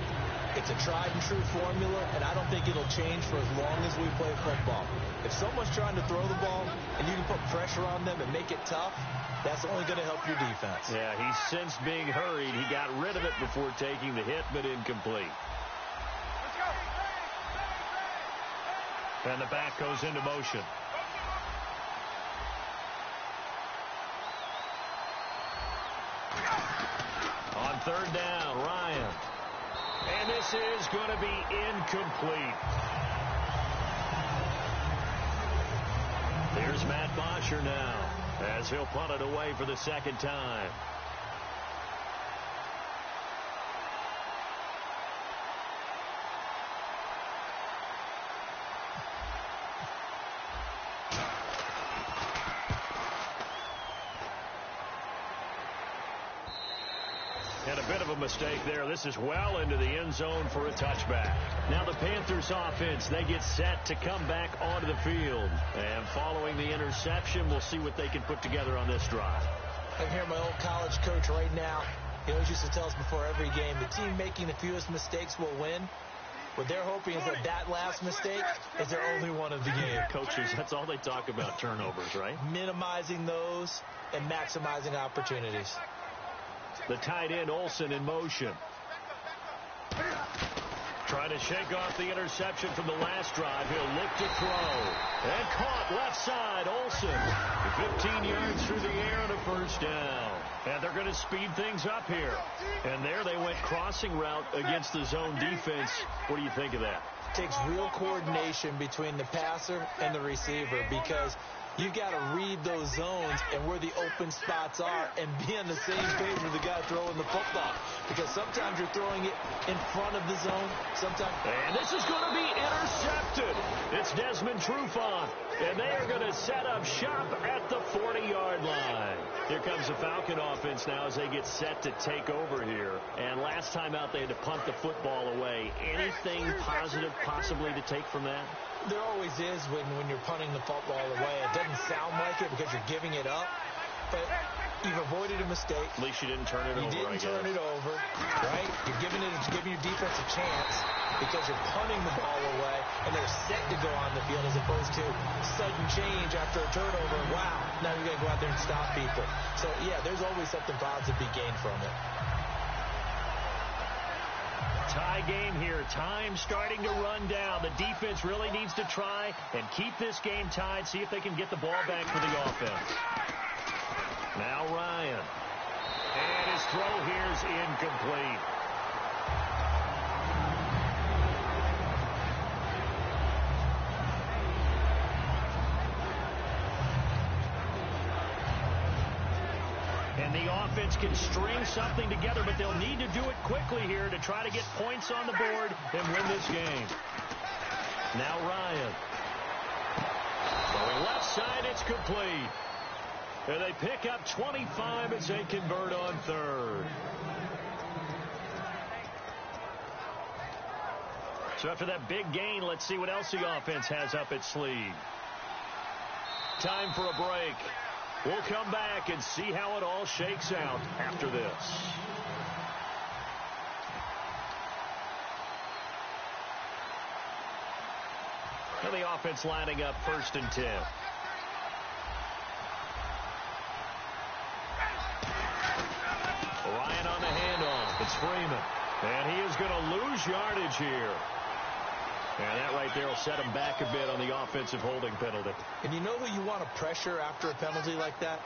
It's a tried and true formula, and I don't think it'll change for as long as we play football. If someone's trying to throw the ball and you can put pressure on them and make it tough, That's only going to help your defense. Yeah, he sensed being hurried. He got rid of it before taking the hit, but incomplete. And the back goes into motion. On third down, Ryan. And this is going to be incomplete. Here's Matt Bosher now as he'll punt it away for the second time. And a bit of a mistake there. This is well into the end zone for a touchback. Now the Panthers offense, they get set to come back onto the field. And following the interception, we'll see what they can put together on this drive. I can hear my old college coach right now. He always used to tell us before every game, the team making the fewest mistakes will win. What they're hoping is that last mistake is their only one of the game. Coaches, that's all they talk about, turnovers, right? Minimizing those and maximizing opportunities. The tight end, Olsen, in motion. Trying to shake off the interception from the last drive. He'll look to throw. And caught left side, Olsen. 15 yards through the air and a first down. And they're going to speed things up here. And there they went crossing route against the zone defense. What do you think of that? Takes real coordination between the passer and the receiver, because you've got to read those zones and where the open spots are and be on the same page with the guy throwing the football. Because sometimes you're throwing it in front of the zone. Sometimes. And this is going to be intercepted. It's Desmond Trufant. And they are going to set up shop at the 40-yard line. Here comes the Falcon offense now as they get set to take over here. And last time out they had to punt the football away. Anything positive possibly to take from that? There always is when you're punting the football away. It doesn't sound like it because you're giving it up, but you've avoided a mistake. At least you didn't turn it over. You didn't turn it over, right? You're giving your defense a chance because you're punting the ball away, and they're set to go on the field as opposed to sudden change after a turnover. Wow, now you're going to go out there and stop people. So, yeah, there's always something positive to be gained from it. Tie game here. Time starting to run down. The defense really needs to try and keep this game tied, see if they can get the ball back for the offense. Now Ryan. And his throw here is incomplete. And the offense can string something together, but they'll need to do it quickly here to try to get points on the board and win this game. Now Ryan. Going left side, it's complete. And they pick up 25 as they convert on third. So after that big gain, let's see what else the offense has up its sleeve. Time for a break. We'll come back and see how it all shakes out after this. And the offense lining up 1st and 10. Ryan on the handoff. It's Freeman. And he is going to lose yardage here. And that right there will set him back a bit on the offensive holding penalty. And you know who you want to pressure after a penalty like that?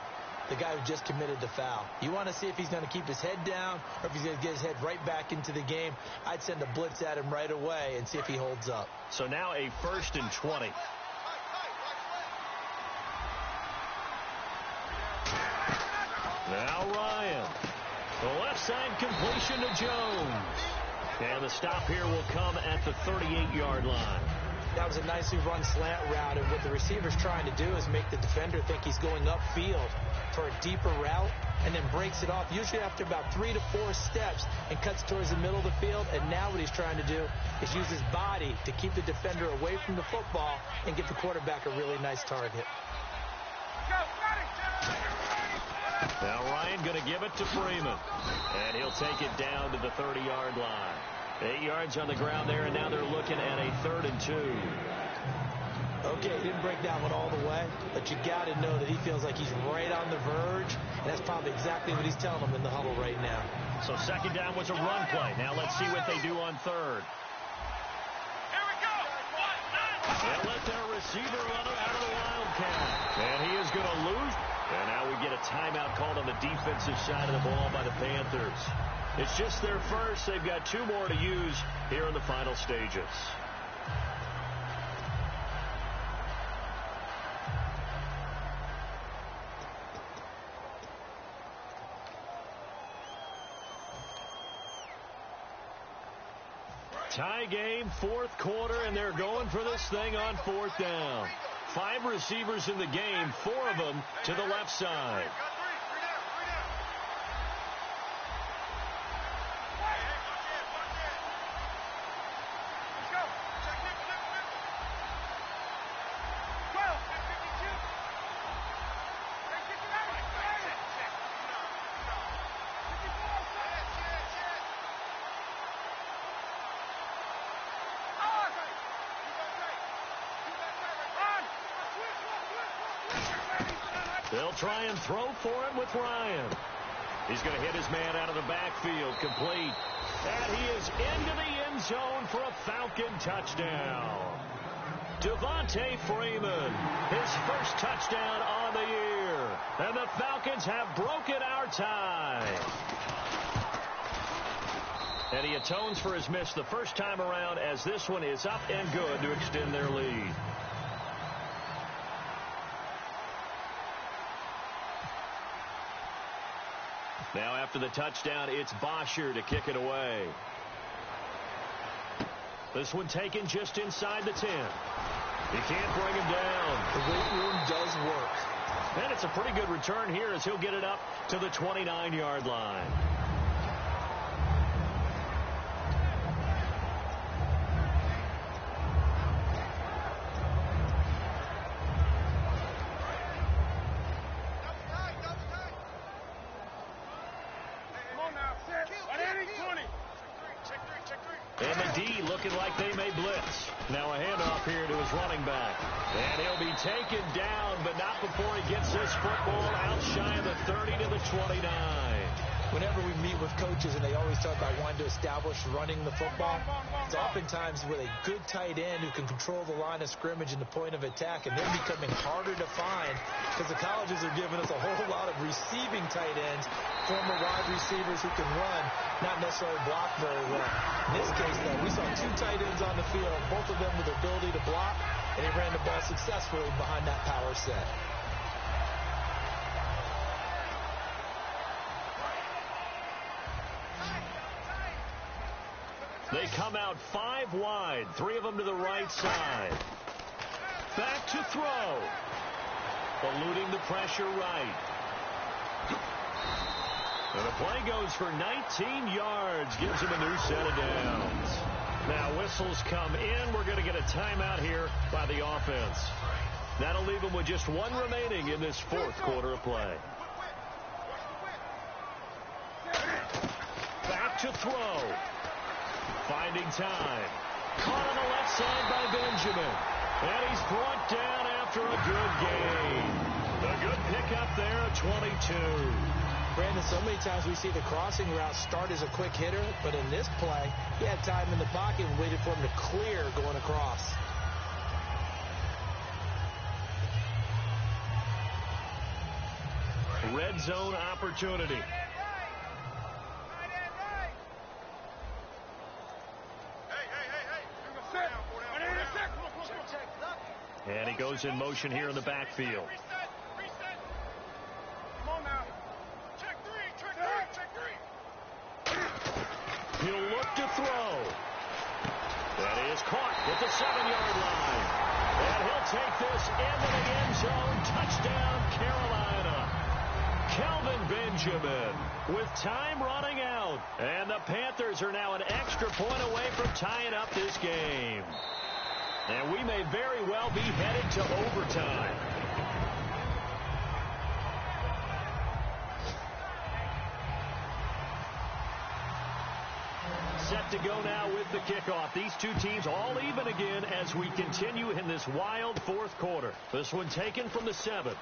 The guy who just committed the foul. You want to see if he's going to keep his head down or if he's going to get his head right back into the game. I'd send a blitz at him right away and see if he holds up. So now a 1st and 20. Now Ryan. The left side completion to Jones. And the stop here will come at the 38-yard line. That was a nicely run slant route, and what the receiver's trying to do is make the defender think he's going upfield for a deeper route and then breaks it off, usually after about 3 to 4 steps, and cuts towards the middle of the field. And now what he's trying to do is use his body to keep the defender away from the football and give the quarterback a really nice target. Now Ryan going to give it to Freeman. And he'll take it down to the 30-yard line. 8 yards on the ground there, and now they're looking at a 3rd and 2. Okay, he didn't break that one all the way, but you got to know that he feels like he's right on the verge And that's probably exactly what he's telling them in the huddle right now. So second down was a run play. Now let's see what they do on third. Here we go. They'll let their receiver run it out of the Wildcat. And he is going to lose. And now we get a timeout called on the defensive side of the ball by the Panthers. It's just their first. They've got 2 more to use here in the final stages. Tie game, 4th quarter, and they're going for this thing on 4th down. 5 receivers in the game, 4 of them to the left side. They'll try and throw for him with Ryan. He's going to hit his man out of the backfield, complete. And he is into the end zone for a Falcon touchdown. Devontae Freeman, his first touchdown on the year. And the Falcons have broken our tie. And he atones for his miss the first time around, as this one is up and good to extend their lead. Now after the touchdown, it's Bosher to kick it away. This one taken just inside the 10. He can't bring him down. The weight room does work. And it's a pretty good return here as he'll get it up to the 29-yard line. And the D looking like they may blitz. Now a handoff here to his running back. And he'll be taken down, but not before he gets this football out shy of the 30 to the 29. Whenever we meet with coaches and they always talk about wanting to establish running the football, it's oftentimes with a good tight end who can control the line of scrimmage and the point of attack, and they're becoming harder to find because the colleges are giving us a whole lot of receiving tight ends, former wide receivers who can run, not necessarily block very well. In this case, though, we saw 2 tight ends on the field, both of them with the ability to block, and he ran the ball successfully behind that power set. They come out 5 wide, 3 of them to the right side. Back to throw. Eluding the pressure right. And the play goes for 19 yards, gives him a new set of downs. Now whistles come in. We're going to get a timeout here by the offense. That'll leave them with just 1 remaining in this 4th quarter of play. Back to throw. Finding time. Caught on the left side by Benjamin. And he's brought down after a good gain. A good pickup there at 22. Brandon, so many times we see the crossing route start as a quick hitter, but in this play, he had time in the pocket and waited for him to clear going across. Red zone opportunity. And he goes in motion here in the backfield. Come on now. Check 3. He'll look to throw. That is caught at the 7-yard line. And he'll take this into the end zone. Touchdown, Carolina. Kelvin Benjamin with time running out. And the Panthers are now an extra point away from tying up this game. And we may very well be headed to overtime. Set to go now with the kickoff. These 2 teams all even again as we continue in this wild 4th quarter. This one taken from the 7.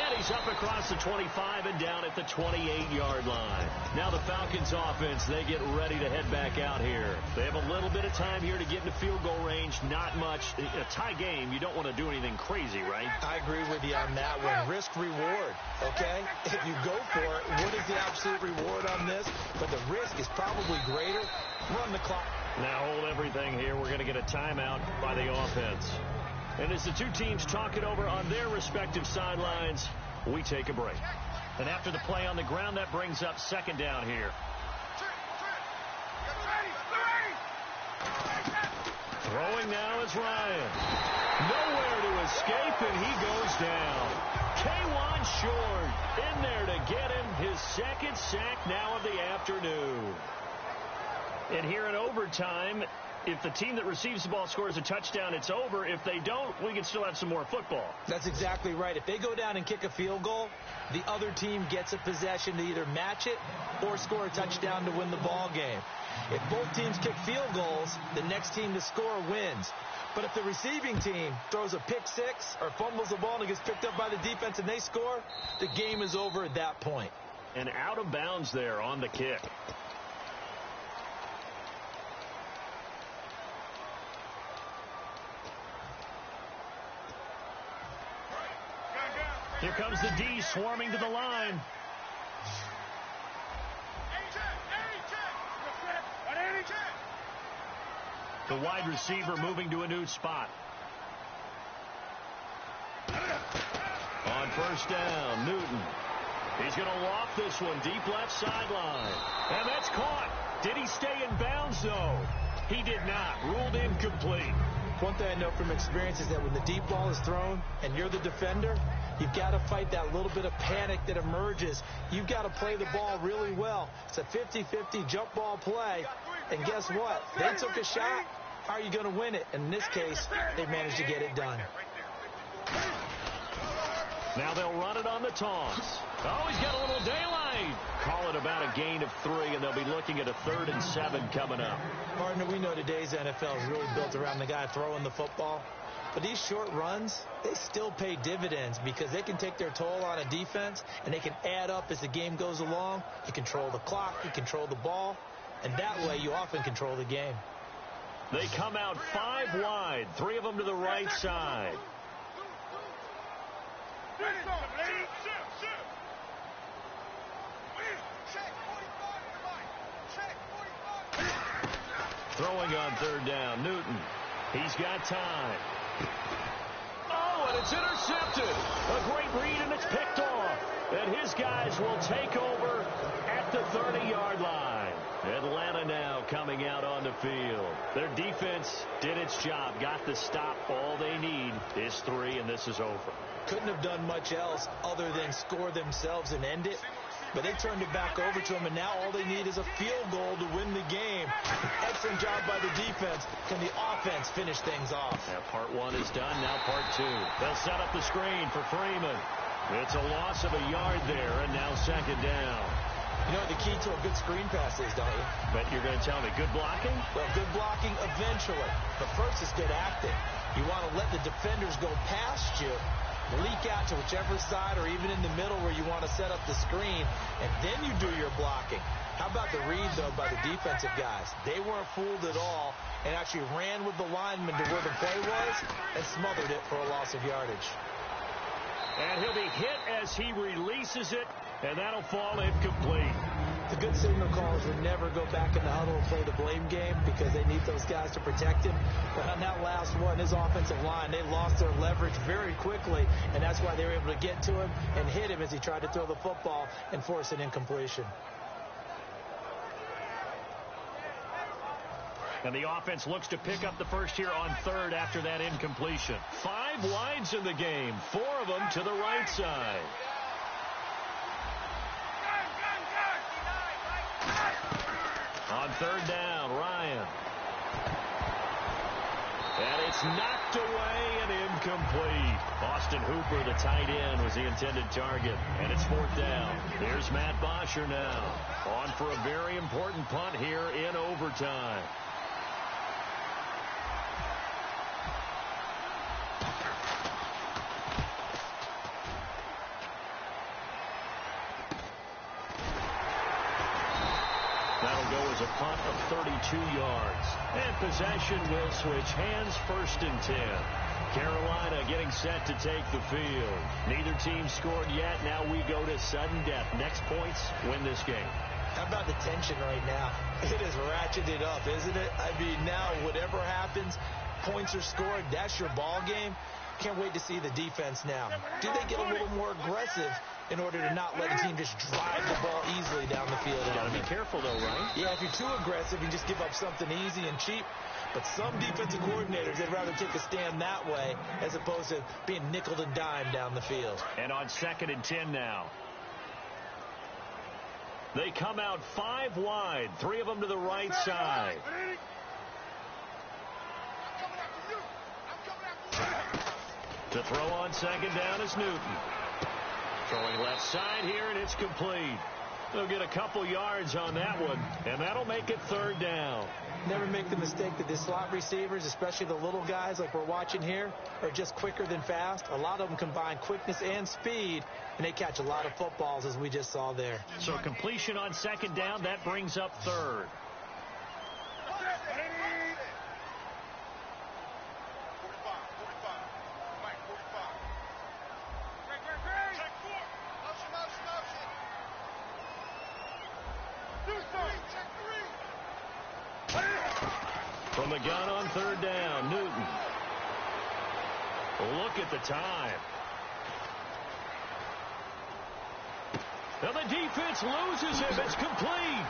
And he's up across the 25 and down at the 28-yard line. Now the Falcons offense, they get ready to head back out here. They have a little bit of time here to get into field goal range. Not much. A tie game, you don't want to do anything crazy, right? I agree with you on that one. Risk reward, okay? If you go for it, what is the absolute reward on this? But the risk is probably greater. Run the clock. Now hold everything here. We're going to get a timeout by the offense. And as the two teams talk it over on their respective sidelines, we take a break. And after the play on the ground, that brings up second down here. Throwing now is Ryan. Nowhere to escape, and he goes down. K1 Short in there to get him his second sack now of the afternoon. And here in overtime, if the team that receives the ball scores a touchdown, it's over. If they don't, we can still have some more football. That's exactly right. If they go down and kick a field goal, the other team gets a possession to either match it or score a touchdown to win the ball game. If both teams kick field goals, the next team to score wins. But if the receiving team throws a pick six or fumbles the ball and it gets picked up by the defense and they score, the game is over at that point. And out of bounds there on the kick. Here comes the D swarming to the line. The wide receiver moving to a new spot. On first down, Newton. He's going to loft this one deep left sideline. And that's caught. Did he stay in bounds, though? He did not. Ruled incomplete. One thing I know from experience is that when the deep ball is thrown and you're the defender, you've got to fight that little bit of panic that emerges. You've got to play the ball really well. It's a 50-50 jump ball play. And guess what? They took a shot. How are you going to win it? And in this case, they managed to get it done. Now they'll run it on the toss. Oh, he's got a little daylight. Call it about a gain of 3, and they'll be looking at a 3rd and 7 coming up. Partner, we know today's NFL is really built around the guy throwing the football. But these short runs, they still pay dividends because they can take their toll on a defense, and they can add up as the game goes along. You control the clock, you control the ball, and that way you often control the game. They come out 5 wide, 3 of them to the right side. Throwing on 3rd down, Newton. He's got time. Oh, and it's intercepted. A great read, and it's picked off. And his guys will take over at the 30-yard line. Atlanta now coming out on the field. Their defense did its job, got the stop. All they need is 3, and this is over. Couldn't have done much else other than score themselves and end it. But they turned it back over to them, and now all they need is a field goal to win the game. Excellent job by the defense. Can the offense finish things off? Now part 1 is done. Now part 2. They'll set up the screen for Freeman. It's a loss of a yard there, and now 2nd down. You know what the key to a good screen pass is, don't you? But you're going to tell me good blocking? Well, good blocking eventually. But first is good acting. You want to let the defenders go past you, leak out to whichever side or even in the middle where you want to set up the screen, and then you do your blocking. How about the read, though, by the defensive guys? They weren't fooled at all and actually ran with the lineman to where the play was and smothered it for a loss of yardage. And he'll be hit as he releases it, and that'll fall incomplete. The good signal callers would never go back in the huddle and play the blame game because they need those guys to protect him. But on that last one, his offensive line, they lost their leverage very quickly, and that's why they were able to get to him and hit him as he tried to throw the football and force an incompletion. And the offense looks to pick up the first here on 3rd after that incompletion. 5 wides in the game, 4 of them to the right side. On 3rd down, Ryan. And it's knocked away and incomplete. Austin Hooper, the tight end, was the intended target. And it's 4th down. Here's Matt Bosher now. On for a very important punt here in overtime. go as a punt of 32 yards. And possession will switch hands, 1st and 10. Carolina getting set to take the field. Neither team scored yet. Now we go to sudden death. Next points win this game. How about the tension right now? It is ratcheted up, isn't it? I mean, now whatever happens, points are scored. That's your ball game. Can't wait to see the defense now. Do they get a little more aggressive in order to not let a team just drive the ball easily down the field? Got to be careful, though, right? Yeah, if you're too aggressive, you just give up something easy and cheap. But some defensive coordinators, they'd rather take a stand that way as opposed to being nickel and dime down the field. And on 2nd and 10 now. They come out 5 wide, 3 of them to the right side. To throw on 2nd down is Newton. Throwing left side here, and it's complete. They'll get a couple yards on that one, and that'll make it 3rd down. Never make the mistake that the slot receivers, especially the little guys like we're watching here, are just quicker than fast. A lot of them combine quickness and speed, and they catch a lot of footballs, as we just saw there. So completion on 2nd down, that brings up 3rd. From the gun on 3rd down, Newton. Look at the time. Now the defense loses him. It's complete.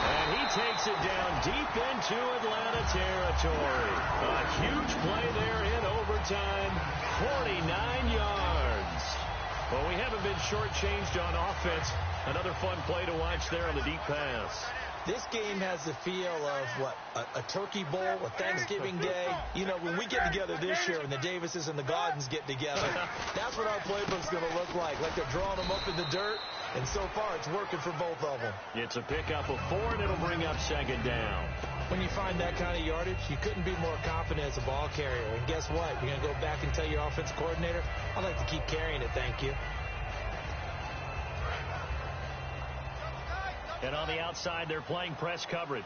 And he takes it down deep into Atlanta territory. A huge play there in overtime. 49 yards. Well, we haven't been shortchanged on offense. Another fun play to watch there on the deep pass. This game has the feel of, what, a turkey bowl, a Thanksgiving Day. You know, when we get together this year and the Davises and the Gardens get together, that's what our playbook's going to look like. Like they're drawing them up in the dirt, and so far it's working for both of them. It's a pickup of 4, and it'll bring up 2nd down. When you find that kind of yardage, you couldn't be more confident as a ball carrier. And guess what? You're going to go back and tell your offensive coordinator, I'd like to keep carrying it, thank you. And on the outside, they're playing press coverage.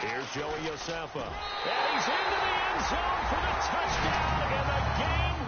Here's Joey Josefa. And he's into the end zone for the touchdown, and the game